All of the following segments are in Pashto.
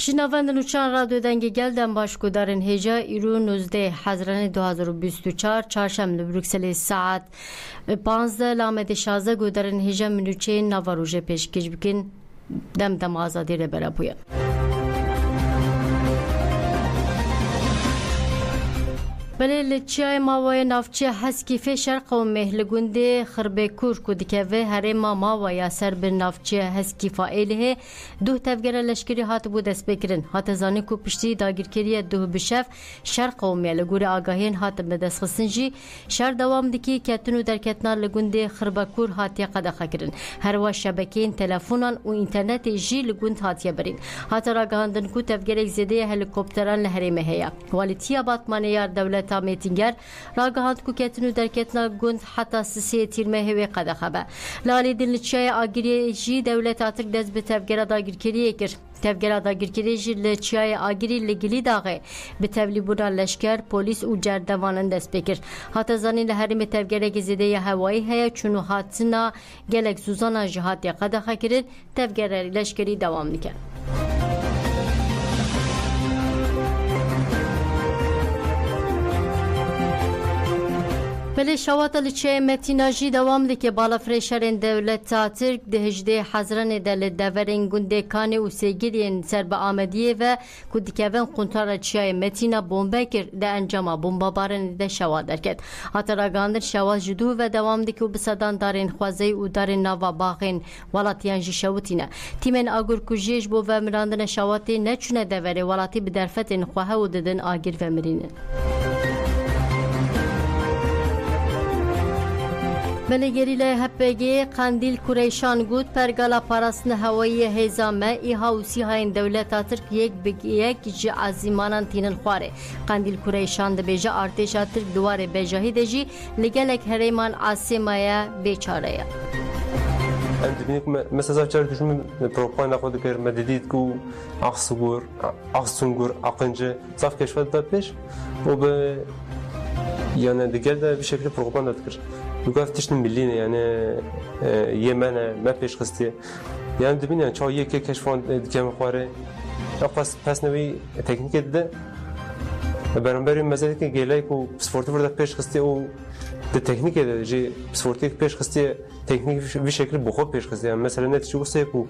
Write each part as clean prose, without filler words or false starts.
Jinavan Nuçan Radyo'dan gelden başkudarın heca İru 19 Haziran 2024 Çarşamba Brüksel saat 15 لامد 16 گودرن هجا منوچه نواروژه پیشکش بکن دم آزادی را برابویا. بله لچای ماوای نافچه هسکیفه شرق و مهلگونده خربه کور کودکه و هر ماوای سر به نافچه هسکیفا ایله دو تفگر لشکری هات بود دست بکرن هات زانی کو پشتی داگیرکری دو بشف شرق و مهلگور آگاهین هات به دست خسنجی شر دوام دکی کتنو در کتنا لگونده خربه کور هاتی قد خکرن هر وا شبکین تلفونان و اینترنت جی لگوند هاتیه برین هات راگاندن کو تفگر زده هلیکوپتران لهرمه هيا والتیا باتمانیار دولت میتینگر راگهاند کو کتنو در کتنا گوند حتی سیسی تیرمه هوی قد خبه لالی دل چای آگری جی دولت آتک دست به تفگر داگیرکری کر تفگر داگیرکری جی لچای آگری لگلی داغه به تولیبونا لشکر پلیس و جردوانان دست بکر حتی زنی لحرم تفگر گزیده هوایی هیا چونو حاتنا گلک زوزانا جهات قد خکرد تفگر لشکری دوام نکن بله شواط لچه متیناجی دوام ده که بالا فریشرین دولت ترک ده 18 حزران دل دورین گنده کانی و سیگیرین سر به آمدیه و کودکوین قنطار چیای متینا بومبکر ده انجام بومبابارن ده شواط درکت حتی راگاندر شواط جدو و دوام ده که بسادان دارین خوازی و دارین نوا باقین ولاتیان جی شوتینه تیمن آگر کجیش بو و مراندن شواطی نچونه دوره ولاتی بدرفتین خواه و ددن آگر و مرینه بلگیریله هپگی قندیل کوریشان گود پرگالا پاراسن هوایی هزامه ای هاوسی های دولت ترک یک جی عزیمانان تینن خواره قندیل کوریشان ده بیجا ارتش ترک دواره بیجاهی دجی لگلک هریمان عاصمه بیچاره أنت بينك مثلا زاف تشوف من بروبان ناخذ كير مديديت كو أخصور أقنجة زاف كشفت دبش وب يعني دقيقة بشكل بروبان أذكر يقف تشتم بالليل يعني يمنى ما فيش قصتي يعني دبين يعني شو يك كشفان دكان خواري بس نوي تكنيك ده برنامج مثلا که گلای کو سپورتی ورده پیش خسته او د تکنیک ده جی سپورتی پیش خسته تکنیک به شکل بخود پیش خسته مثلا نتیجه وسه کو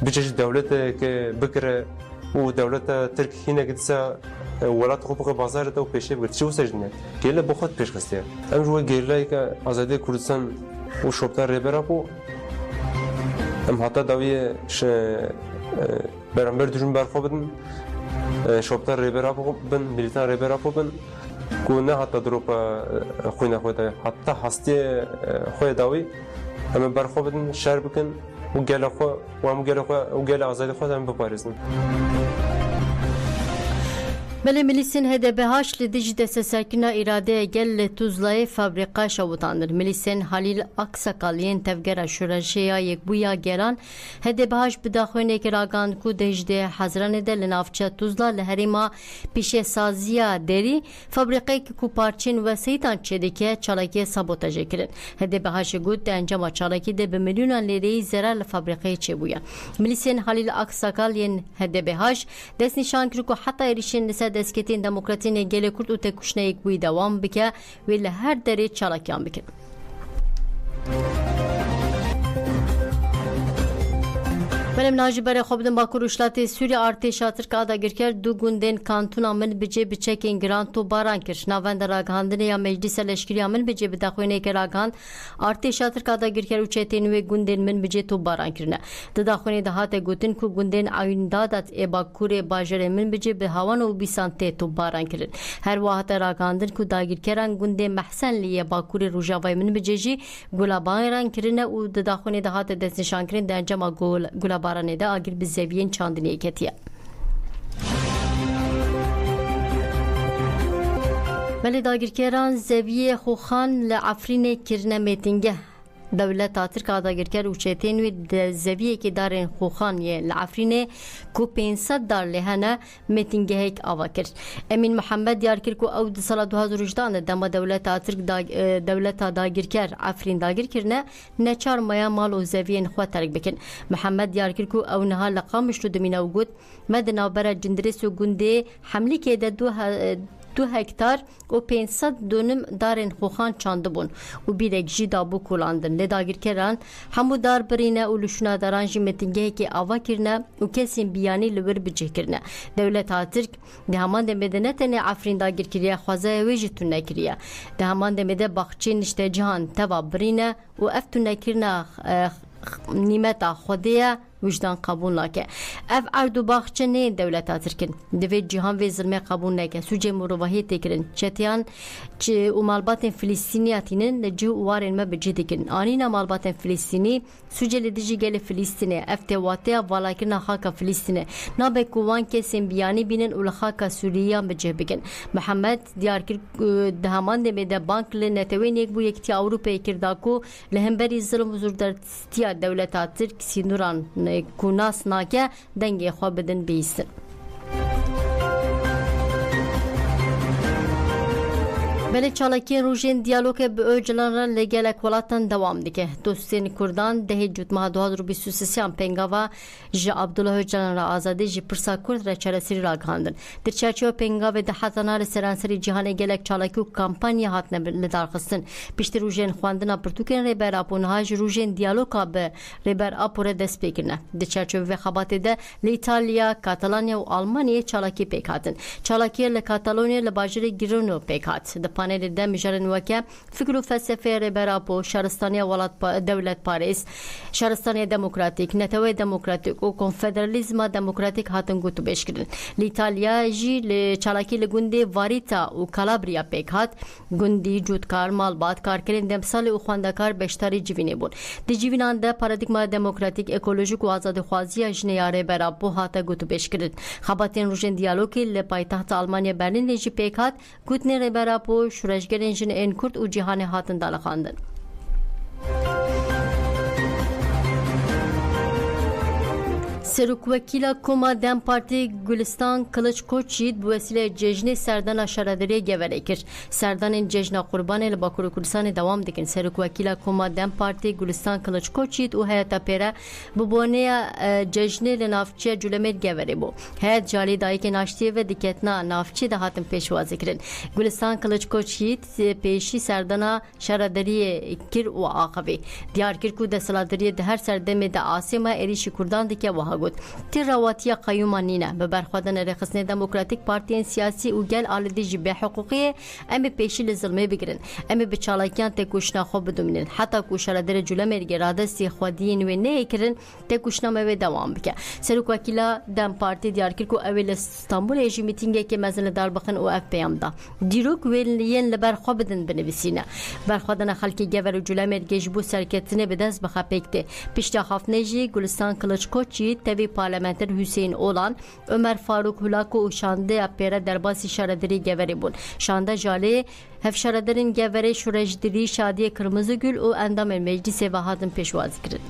بچش دولت که بکره او دولت ترکیه نگدسا ولات خوب که بازار ده و پیشه بگیر چه وسه جنه گله بخود پیش خسته ام جو گلای که آزادی کردستان و شوبتر ربرا کو ام حتی داوی برنامج دژون برخوابن شوبتر ريبيرا بن ميليتان ريبيرا بن كنا حتى دروب خوينا خويا حتى حستي خويا داوي اما برخو بدن شهر بكن وقال اخو وقال ازاد خو هم ببارزن بله ملیسین هده بهاش لدیج دست سرکنا اراده گل توزلای فابریقا شوتاندر ملیسین حلیل اکساکالیین تفگر شورشیا یک بویا گران هده بهاش بداخوینه که راگان کو دهجده حزران ده لنافچه توزلا لحریما پیش سازیا دری فابریقای که کو پارچین و سیتان چه که چالاکی سابوتاجه کرن هده بهاش گود ده انجام چالاکی ده به میلیونان لیری زرار لفابریقای چه بویا ملیسین حلیل اکساکالیین هده بهاش دست نشان کرد که حتی ایریشن لسه دستکتین دموکراتین گل کرد و تکشنه یک بوی دوام بکه و لهر دری چالاکیان بکن بلیم ناجی برای خوب دن باکور اشلاتی سوری ارتش ترک آدا گر کرد دو گوندن کانتون آمن بجه بچکین گرانت و باران کرد ناوند راگهاندن یا مجلس لشکری آمن بجه بداخوینه که راگهاند ارتش ترک آدا گر کرد و چهتین و گوندن من بجه تو باران کرد داخوینه دهات گوتن کو گوندن آین دادت ای باکور باجر من بجه به هوان و بیسانته تو باران کرد هر واحد راگهاندن کو داگر کردن گوندن محسن لیه باکور روجاوای من بجه جی گلابان کرد و داخوینه دهات دست نشان کرد انجام بارانه ده آگر به زویین چاندنی کتیه ولی داگرکران زویه خوخان لعفرین کرنه میتینگه دولت ترک داگیرکر و چتین و زویه که دارن خوخانیه لعفرینه کو 500 دار لهنه میتینگه هیک آوا کرد. امین محمد دیار کرد که او سال 2018 دما دولت ترک دولت داگیرکر عفرین داگیر کرنه نچار مایا مال و زویه خو ترک بکن. محمد دیار کرد که او نها لقامش رو دمینه وجود مدنا برا جندرس و گنده حمله که دو هکتار و 500 دونم دارن خوخان چانده بون و بیرک جی دابو کولاندن لداگیر کرن همو دار برینه و لشنا داران جی متنگه که آوا کرنه و کسین بیانی لور بجه کرنه دولت ترک ده همان دمده نتنه عفرین داگیر کریه خوازه ویجی تونه کریه ده همان دمده باخچه نشته جهان توا برینه و افتونه کرنه نیمتا خودیه وجدان قبول نکه. اف اردو باخچه نه دولت ترکن. دوید جهان و ظلم قبول نکه. سوجه مروحی تکرن. چتیان چه مالبات فلسطینیاتینن لجو وارن ما بجدی کن. آنینا مالبات فلسطینی سوجه لدیجی گل فلسطینه. افتواتیا والا کرنا خاک فلسطینه. نابه کوان که سیمبیانی بینن اول خاک سوریه بجه بکن. محمد دیار کرد دهمان دمیده بانک لنتوین یک بو یکتی اروپای کرداکو لهمبری ظلم و زوردستیا دولت ترک سینوران کوناس ناکه دنگی خواه بدن بیستن. بله چالاکی روژین دیالوگ به اوجلان را لگل اکولاتن دوام دیگه. دوستین کردان ده جوت ماه 2023 پنگاوا جا عبدالله اوجلان را آزادی جی پرسا کرد را چرسری را گاندن. در چرچه پنگاوا ده حتانار سرانسری جهان گلک چالاکی و کمپانی هات لدار خستن. پیشت روژین خواندنا پرتوکن ریبر اپونهاج روژین دیالوگا به ریبر اپوره دست بگیرنه. در چرچه و خبات ده لیتالیا، کاتالانیا و آلمانی چالاکی پیکاتن. چالاکی لکاتالونیا لباجر گیرونو پیکات. پانل دم جرن وکه فکر و فلسفه ربرابو شهرستانی ولات دولت پاریس شهرستانی دموکراتیک نتوی دموکراتیک و کنفدرالیزم دموکراتیک هاتن گوتو بیش کردن. لیتالیا جی لچالاکی لگونده واریتا و کالابریا پیکات گوندی جودکار مالبات کارکرین دمسال و خواندکار بشتری جوینه بود. دی جوینان ده پارادیگما دموکراتیک اکولوژیک و آزاد خوازی اجنه ربرابو هاتا گوتو بیش کردن. خباتین روژن دیالوگی لپایتخت آلمانیا برلین لجی پیکات گوتنه ربرابو شورشگرین جن این کرد و جهان هاتن داله خواندن. سروکوکیلا کوما دم پارتی گلستان کلچ کوچید به وسیله جشن سردان شهرداری گوره کرد. سردان جشن قربان لباکور کردستان دوام دکن. سروکوکیلا کوما دم پارتی گلستان کلچ کوچید و هیئت پیره ببونه جشن لنافچه جلمت گوره بو. هیئت جالی دایی که ناشتی و دکتنا نافچه دهاتم پیشوازی کرد. گلستان کلچ کوچید پیشی سردان شهرداری کر و عاقبی. دیار کرد که دستلاتری ده هر سردم ده آسیما ایریش کردان دکه وها گود. تراواتیا قیومانینه به برخوردن رخصت دموکراتیک پارتیان سیاسی و گل آلودی جبه حقوقی امی پیشی لظلمه بگیرن. امی به چالاکیان تکوشنا خوب بدومینن. حتی کوشر در جلمه رگراده سی خودین و نه کرن تکوشنا مو دوام بکه. سروکوکیلا دم پارتی دیار کرد که اول استانبول ایجی میتینگی که مزن دار بخن او اف پیام دا. دیروک ویلین لبر خوب بدن بنویسینه. برخوردن خلکی گور و جلمه گجبو سرکتنه به دست بخپیکته. پیشتا خافنجی گلستان کلچکوچی تبی پارلمانتر حسین اولان عمر فاروق هلاکو شانده اپیره درباسی شهرداری گوری بود. شانده جالی هف شهردارین گوری شورشدری شادی کırmızı gül و اندام مجلس و هاتن پیشواز کرد.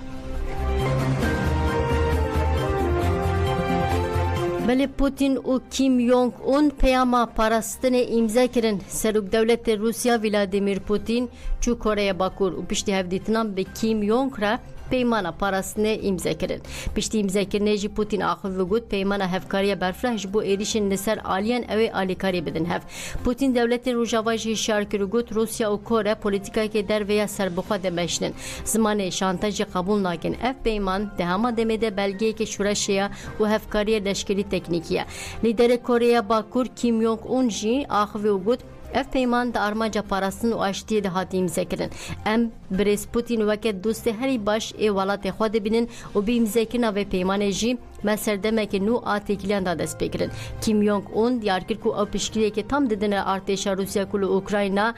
بله پوتین و کیم یونگ اون پیاما پاراستن امضا کردن. سروک دولت روسیا ولادیمیر پوتین چو کره باکور و پشتی هفدیتنام به کیم یونگ را پیمانا پاراستن امضا کردن. پشتی امضا کردن جی پوتین آخر وگود پیمانا هفکاری برفرهش بو ایریشن نسر آلیان اوی آلیکاری بدن هف. پوتین دولت روجاواج هشار کرد روسیا و کره پولیتیکای که در ویا سربخوا دمشنن. زمان شانتاج قبول ناکن. اف پیمان دهما دمیده بلگه که شورشیا و هفکاری لشکری تکنیکیه. لیدر کره باکور کیم یونگ اون جی آخر وگود اف پیمان د ارماجا پاراستن و آشتی ده هاتی امضا کردن. ام بریس پوتین وکت دوست هری باش ای ولات خود بینن و بی امضا کردن و پیمان جی مسردمه که نو آتیکلیان دا دست بکردن. کیم یونگ اون دیار کرد که او پشکریه که تام ددن ارتش روسیا کل اوکراینا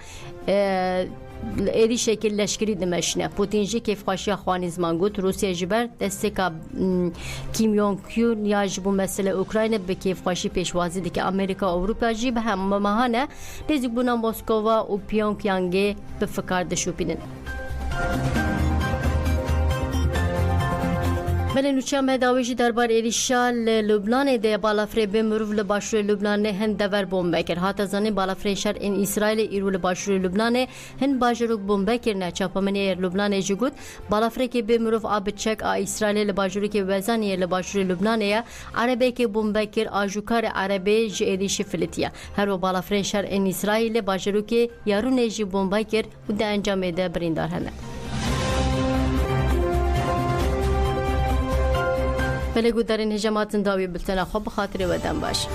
ایری شکل لشکری دمشنه. پوتین جی که فخاشی خوانی زمان گود روسیا جبر دستکا کیم یونگ کیو نیاج بو مسئله اوکراین به که فخاشی پیشوازی ده که امریکا و اروپا جی به هم ممهانه نزدیک بونا مسکو و پیونگ یانگه به فکر دشوپینن. بله نوچه مداویجی دربار ایریشا لبنان ده بالافری به مروف لباشور لبنان هند دور بمبکر هات زنی بالافری شر این اسرائیل ایرو لباشور لبنان هند باجروک بمبکر نه چاپمنی لبنان جگود بالافری که به مروف آب چک اسرائیل لباجوری که وزنی لباشور لبنان یا عربی که بمبکر آجوکار عربی جیریش فلتیا هر و بالافری شر این اسرائیل باجروک یارو نجی بمبکر و ده انجام ده بریندار همه بله گودارین هجمات داوی بلتنا خوب خاطر ودن باش